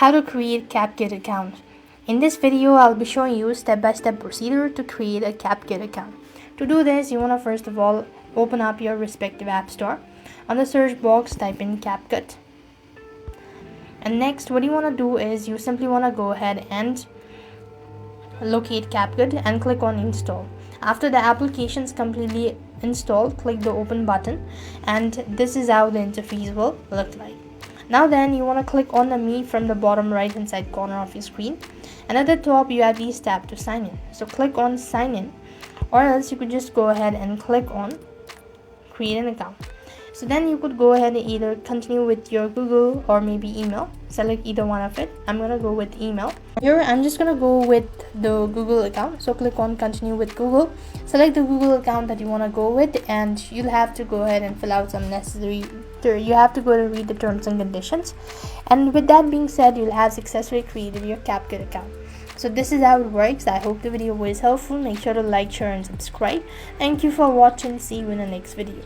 How to create CapKit account. In this video, I'll be showing you step-by-step procedure to create a CapKit account. To do this, you want to first of all open up your respective app store. On the search box, type in CapCut. And next, what you want to do is you simply want to go ahead and locate CapKit and click on install. After the application is completely installed, click the open button, and this is how the interface will look like. Now then, you want to click on the me from the bottom right hand side corner of your screen, and at the top you have these tabs to sign in. So click on sign in, or else you could just go ahead and click on create an account. So then you could go ahead and either continue with your Google or maybe email. Select either one of it. I'm gonna go with email. Here I'm just gonna go with the Google account. So click on continue with Google. Select the Google account that you want to go with, and you'll have to go ahead and fill out some necessary. You have to go to read the terms and conditions. And with that being said, you'll have successfully created your CapKit account. So this is how it works. I hope the video was helpful. Make sure to like, share, and subscribe. Thank you for watching. See you in the next video.